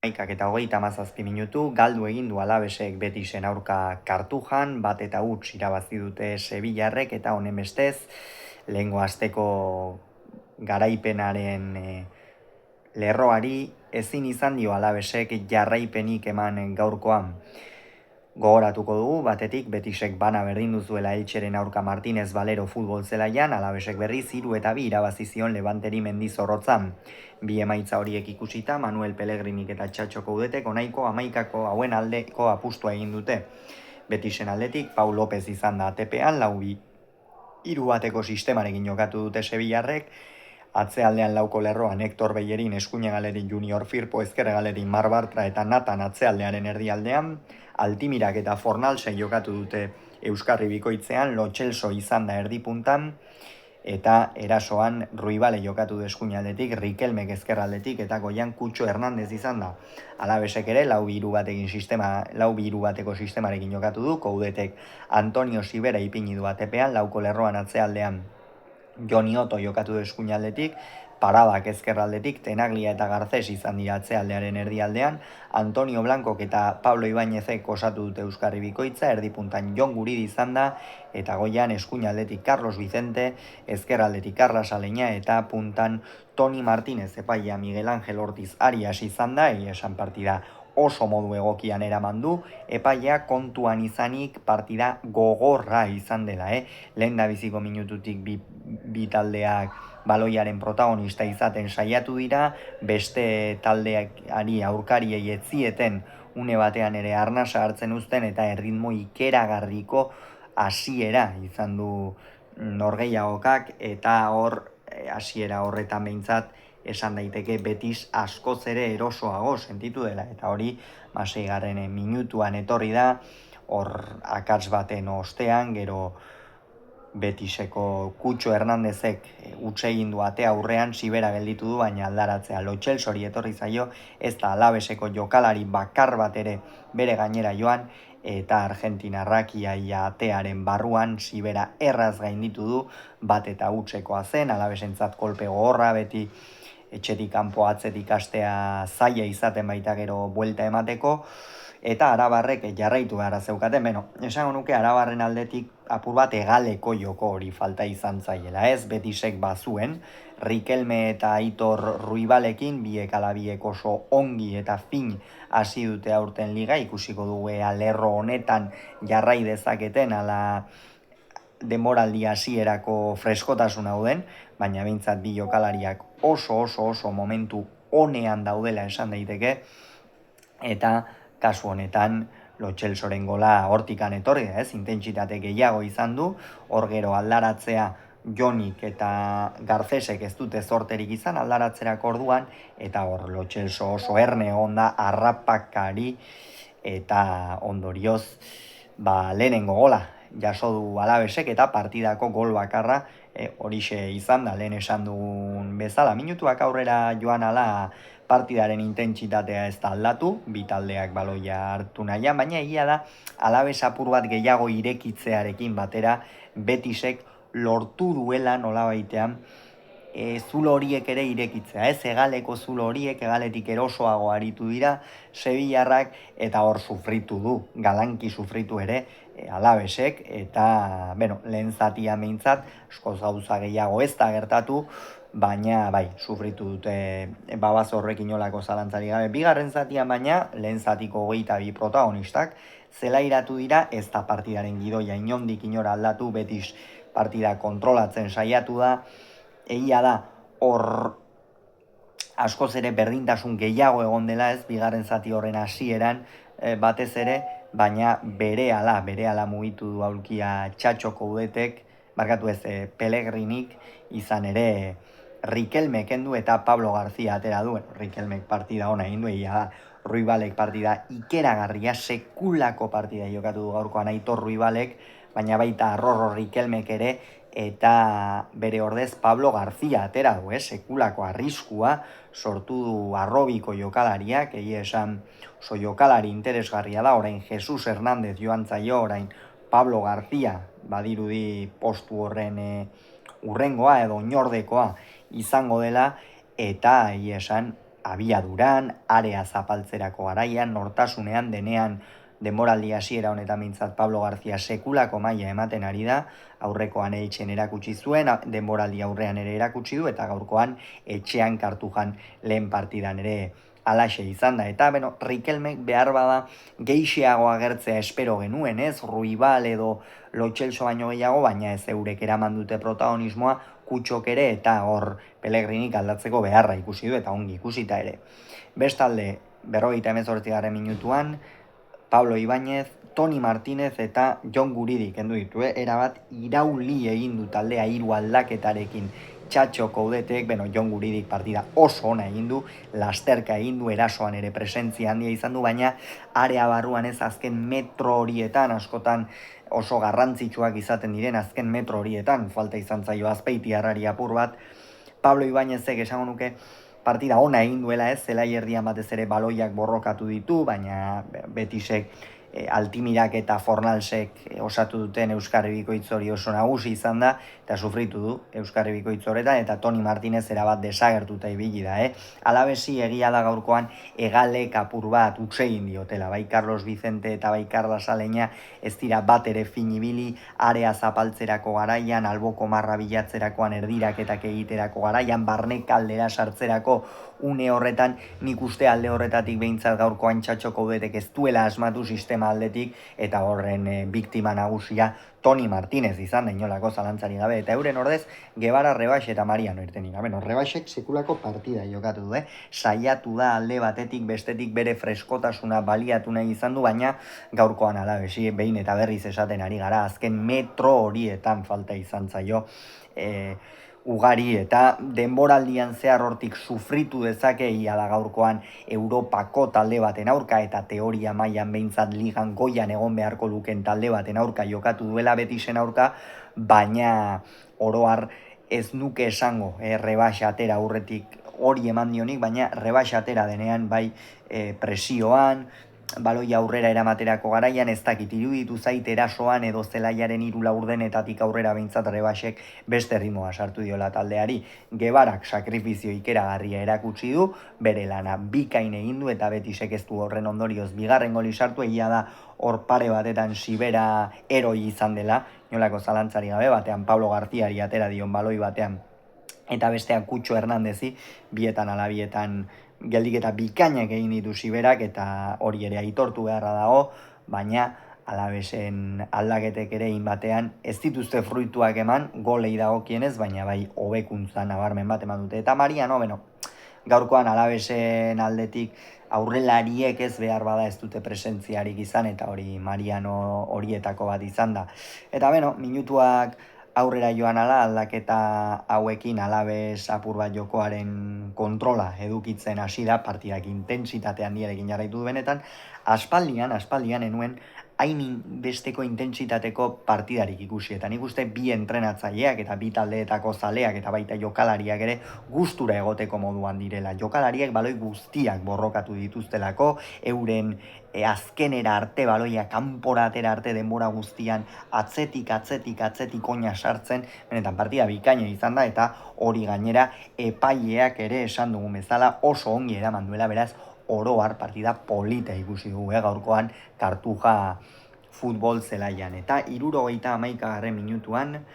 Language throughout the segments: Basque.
Eta 37 minutu, galdu egin du Alavesek Betisen aurka Kartujan, bat eta huts irabazi dute Sevillarrek eta honen bestez, lehengo asteko garaipenaren lerroari ezin izan dio Alavesek jarraipenik eman gaurkoan. Gogoratuko dugu, batetik Betisek bana berdin duzuela Elcheren aurka Martínez Valero futbol zelaian, Alavesek berriz 3-2 irabazi zion Levanteri Mendizorrotzan. Bi emaitza horiek ikusita, Manuel Pellegrinik eta Txatxoko udetek onaiko 11 hauen aldeko apustua egin dute. Betisen aldetik, Pau López izan da ATP-an, 4-3-1 sistemarekin jokatu dute Sevillarrek, atzealdean lauko lerroan Hector Bellerin, eskuine galerin Junior Firpo, ezker galerin Mar Bartra eta Nathan atzealdearen erdialdean, Altimirak eta Fornalsen jokatu dute Euskarri bikoitzean, Lo Celso izan da erdipuntan, eta erasoan Ruibale jokatu du eskuinaldetik, Rikelmek ezkerraldetik eta goian Kutxo Hernandez izan da. Alavesek ere 4-2-bateko sistemarekin jokatu du, Koudetek Antonio Sibera ipini du ATP-an, lauko lerroan atzealdean Joni Otto jokatu du eskuinaldetik, Paradak ezkerraldetik, Tenaglia eta Garcés izan dira atzealdearen erdialdean, Antonio Blancok eta Pablo Ibáñezek osatu dute Euskarri bikoitza, erdipuntan Jon Guridi izan da, eta goian eskuinaldetik Carlos Vicente, ezkerraldetik Carlos Aleña eta puntan Toni Martínez epaia Miguel Ángel Ortiz Arias izan da, esan partida oso modu egokian eraman du, epaia kontuan izanik partida gogorra izan dela, lehen da biziko minututik bi taldeak baloiaren protagonista izaten saiatu dira, beste taldeari aurkariei etzieten une batean ere arnasa hartzen uzten eta erritmo ikeragarriko hasiera izan du norgehiagokak, eta hor hasiera horretan behintzat esan daiteke Betis askoz ere erosoago sentitu dela, eta hori 6. minutuan etorri da, hor akats baten ostean, gero Betiseko Kutxo Hernandezek utxe egin du atea aurrean, Sibera gelditu du, baina aldaratzea Lo Celsori etorri zaio, ez da Alaveseko jokalari bakar bat ere bere gainera joan, eta Argentinarrak iaia atearen barruan Sibera erraz gainditu du, bat eta hutsekoa zen, Alavesentzat kolpe gogorra, beti etxetik kanpo atzetik astea zaila izaten baita gero buelta emateko, eta arabarrek jarraitu behar zeukaten, esango nuke arabarren aldetik apur bat egaleko joko hori falta izan zaiela, ez Betisek bazuen, Rikelme eta Aitor Ruibalekin, biek ala biek oso ongi eta fin hasi dute aurten liga, ikusiko dugu lerro honetan jarrai dezaketen ala denboraldi hasierako freskotasun hauden, baina behintzat bi jokalariak oso momentu honean daudela esan daiteke, eta kasu honetan Lo Celsoren gola hortikan etorri da, intentsitate gehiago izan du, hor gero aldaratzea Jonik eta Garcesek ez dute zorterik izan aldaratzerako orduan, eta hor Lo Celso oso erne onda harrapakari, eta ondorioz lehenengo gola jaso du Alavesek, eta partidako gol bakarra horixe izan da, lehen esan dugun bezala, minutuak aurrera joan ala partidaren intentsitatea ez da aldatu, bi taldeak baloia hartu nahian, baina egia da Alaves apur bat gehiago irekitzearekin batera Betisek lortu duela nolabaitean zulo horiek ere irekitzea, egaleko zulo horiek, egaletik erosoago aritu dira Sevillarrak, eta hor sufritu du, galanki sufritu ere Alavesek, eta lehen zatia behintzat, askoz gauza gehiago ez da gertatu, baina bai, sufritu dute babazo horrekin olako zalantzari gabe. Bigarren zatian baina, lehen zatiko 22 protagonistak, zelairatu dira, ez da partidaren gidoia inondik inora aldatu, Betis partida kontrolatzen saiatu da, egia da, hor askoz ere berdintasun gehiago egon dela, ez bigarren zati horren hasieran batez ere, baina berehala mugitu du aulkia Txatxoko udetek, markatu ez Pellegrinik, izan ere Rikelmek kendu eta Pablo García atera duen. Rikelmek partida ona egin du, egia da, Ruibalek partida ikeragarria, sekulako partida jokatu du gaurkoan Aitor Ruibalek, baina baita Rorro Rikelmek ere, eta bere ordez Pablo García atera du, sekulako arriskua sortu du arrobiko jokalariak, egia esan oso jokalari interesgarria da, orain Jesus Hernández joan zaio, orain Pablo García badirudi postu horren urrengoa edo oinordekoa izango dela, eta egia esan abiaduran, area zapaltzerako garaian, nortasunean, denean, denboraldi hasiera honetan mintzat Pablo García sekulako maila ematen ari da, aurrekoan etxen erakutsi zuen, denboraldi aurrean ere erakutsi du, eta gaurkoan etxean Kartujan lehen partidan ere alaxe izan da. Eta, Rikelmek behar bada geixiago agertzea espero genuen, ez? Ruibal edo Lotxelso baino gehiago, baina ez eurek eraman dute protagonismoa, kutxok ere eta hor Pellegrinik aldatzeko beharra ikusi du eta ongi ikusita ere. Bestalde, 58. minutuan, Pablo Ibáñez, Toni Martínez eta Jon Guridi kendu ditu, erabat irauli egin du taldea 3 aldaketarekin. Txatxo Coudetek, Jon Guridik partida oso ona egin du, lasterka egin du, erasoan ere presentzia handia izan du, baina area barruan ez azken metro horietan, askotan oso garrantzitsuak izaten diren azken metro horietan, falta izan zaio Azpeitiarrari apur bat, Pablo Ibáñezek esango nuke partida ona egin duela ez, zelai erdian batez ere baloiak borrokatu ditu, baina Betisek Altimirak eta Fornalsek osatu duten Euskarri Bikoitz hori oso nagusi izan da, eta sufritu du Euskarri Bikoitz horretan, eta Toni Martínez erabat desagertuta ibili da. Alabesi egia da gaurkoan egalek apur bat utsegin diotela, bai Carlos Vicente eta bai Carlos Aleña ez dira bat ere fin ibili, area zapaltzerako garaian, alboko marra bilatzerakoan, erdiraketak egiterako garaian, barne kaldera sartzerako une horretan, nik uste alde horretatik behintzat gaurkoan Txatxo Coudetek ez duela asmatu sistema aldetik, eta horren biktima nagusia Toni Martínez izan da inolako zalantzari gabe, eta euren ordez Guevara, Rebaix eta Mariano irten dira. Rebaixek sekulako partida jokatu du, saiatu da alde batetik bestetik bere freskotasuna baliatu nahi izan du, baina gaurkoan Alabesi behin eta berriz esaten ari gara, azken metro horietan falta izan zaio ugari, eta denboraldian zehar hortik sufritu dezake ia da gaurkoan Europako talde baten aurka, eta teoria mailan behintzat ligan goian egon beharko luken talde baten aurka jokatu duela Betisen aurka, baina oroar ez nuke esango Rebaix atera aurretik hori eman dionik, baina Rebaix atera denean bai presioan, baloi aurrera eramaterako garaian, ez dakit iruditu zait erasoan edo zelaiaren 3 laurdenetatik aurrera behintzat Rebaixek beste ritmoa sartu diola taldeari. Guevarak sakrifizio ikeragarria erakutsi du, bere lana bikain egin du, eta Betisek ez du horren ondorioz bigarren goli sartu, egia da hor pare batetan Sibera eroi izan dela, nolako zalantzari gabe, batean Pablo Garziari atera dion baloi batean, eta bestean Kutxo Hernandezi, bietan ala bietan geldiketa bikainak egin ditu Siberak, eta hori ere aitortu beharra dago, baina Alabesen aldaketek ere batean ez dituzte fruituak eman, golei dagokienez, baina bai hobekuntza nabarmen bat eman dute. Eta Mariano, gaurkoan Alabesen aldetik aurrelariek ez behar bada ez dute presentziarik izan, eta hori Mariano horietako bat izan da. Eta minutuak aurrera joan ala, aldaketa hauekin Alabes apur bat jokoaren kontrola edukitzen hasi da, partidak intentsitate handiarekin jarraitu du benetan, aspaldian enuen hain besteko intentsitateko partidarik ikusi, eta nik uste bi entrenatzaileak eta bi taldeetako zaleak eta baita jokalariak ere gustura egoteko moduan direla. Jokalariek baloi guztiak borrokatu dituztelako, euren azkenera arte, baloia kanpora atera arte denbora guztian atzetik oina sartzen, benetan partida bikaina izan da, eta hori gainera epaileak ere esan dugun bezala oso ongi eraman duela, beraz oroar partida polita ikusi dugu gaurkoan Kartuja futbol zelaian. Eta 71. minutuan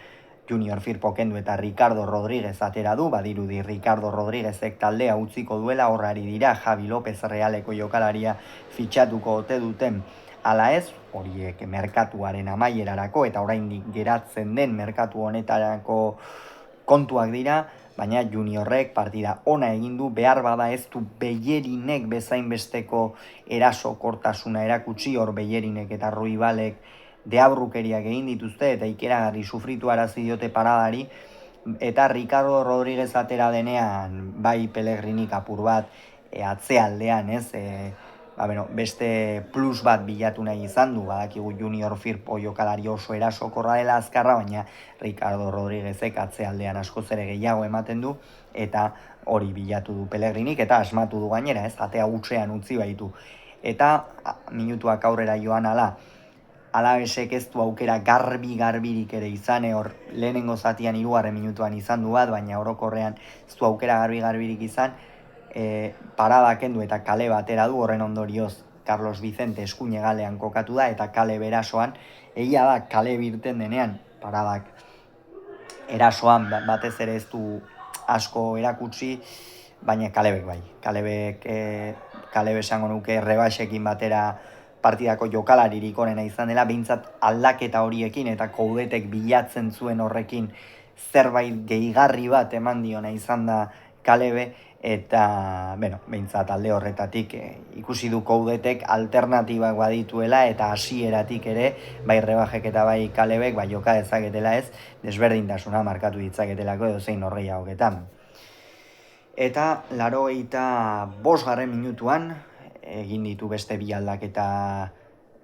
Junior Firpo kendu eta Ricardo Rodríguez atera du, badirudi Ricardo Rodríguezek taldea utziko duela, horrari dira Javi López Realeko jokalaria fitxatuko ote duten ala ez, horiek merkatuaren amaierarako eta oraindik geratzen den merkatu honetarako kontuak dira, baina Juniorrek partida ona egin du, behar bada ez du Bellerinek bezain besteko erasokortasuna erakutsi, hor Bellerinek eta Ruibalek deabrukeriak egin dituzte eta ikeragarri sufritu arazi diote paradari, eta Ricardo Rodríguez atera denean bai Pellegrinik apur bat atzealdean, ez, beste plus bat bilatu nahi izan du, badakigu Junior Firpo jokalari oso erasokorra dela azkarra, baina Ricardo Rodríguezek atzealdean askoz ere gehiago ematen du, eta hori bilatu du Pellegrinik, eta asmatu du gainera, ez, atea utxean utzi baitu. Eta minutuak aurrera joan ala, Alabesek ez du aukera garbirik ere izan, hor lehenengo zatian 3. minutuan izan du bat, baina orokorrean ez du aukera garbirik izan, parada kendu eta kale batera du, horren ondorioz Carlos Vicente eskuin hegalean kokatu da, eta kale berasoan, egia da kale birten denean, paradak erasoan batez ere ez du asko erakutsi, baina Kalebek bai. Kalebe esango nuke rebaixekin batera partidako jokalaririk onena izan dela, behintzat aldaketa horiekin eta Coudetek bilatzen zuen horrekin zerbait gehigarri bat eman diona izan da Kalebe, eta behintzat alde horretatik ikusi du Coudetek alternatibak badituela, eta hasieratik ere bai rebaixek eta bai Kalebek joka dezaketela ez, desberdintasuna markatu ditzaketelako edo zein norgehiagoketan. Eta 85. minutuan egin ditu beste bi aldaketa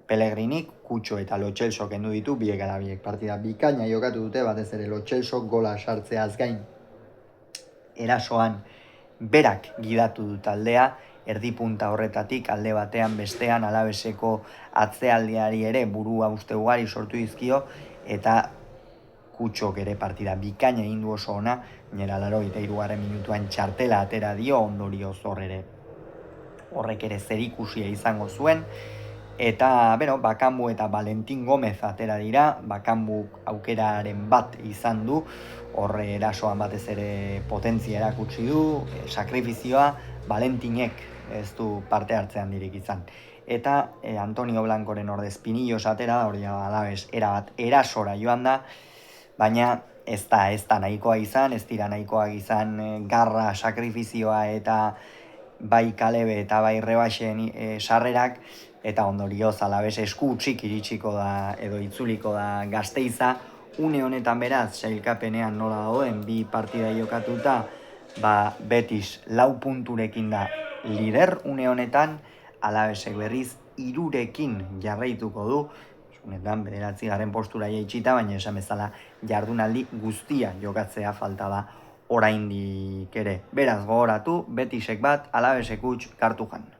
Pellegrinik, Kutxo eta Lo Celso kendu ditu, biek ala biek partida bikaina jokatu dute, batez ere Lo Celso gola sartzeaz gain erasoan berak gidatu du taldea, erdipunta horretatik alde batean bestean Alaveseko atzealdiari ere burua uste ugari sortu dizkio, eta Kutxok ere partida bikaina egin du oso ona, nera 83. minutuan txartela atera dio, ondorioz horrek ere zerikusia izango zuen, eta Bakambu eta Valentin Gomez atera dira, Bakambuk aukeraren bat izan du, horre erasoan batez ere potentzia erakutsi du, sakrifizioa, Valentinek ez du parte hartzean dirik izan. Eta Antonio Blancoren ordez Pinillos atera, hori Alaves erabat erasora joan da, baina ez da nahikoa izan, ez dira nahikoak izan garra, sakrifizioa eta bai Kalebe eta bai Rebaixen sarrerak, eta ondorioz Alaves esku utzik iritsiko da edo itzuliko da Gasteiza. Une honetan beraz, sailkapenean nola dagoen, bi partida jokatuta, Betis 4 punturekin da lider une honetan, Alavesek berriz 3rekin jarraituko du, honetan 9. postura jaitsita, baina esan bezala jardunaldi guztia jokatzea falta da oraindik ere. Beraz gogoratu, Betisek bat, Alavesek huts, Kartujan.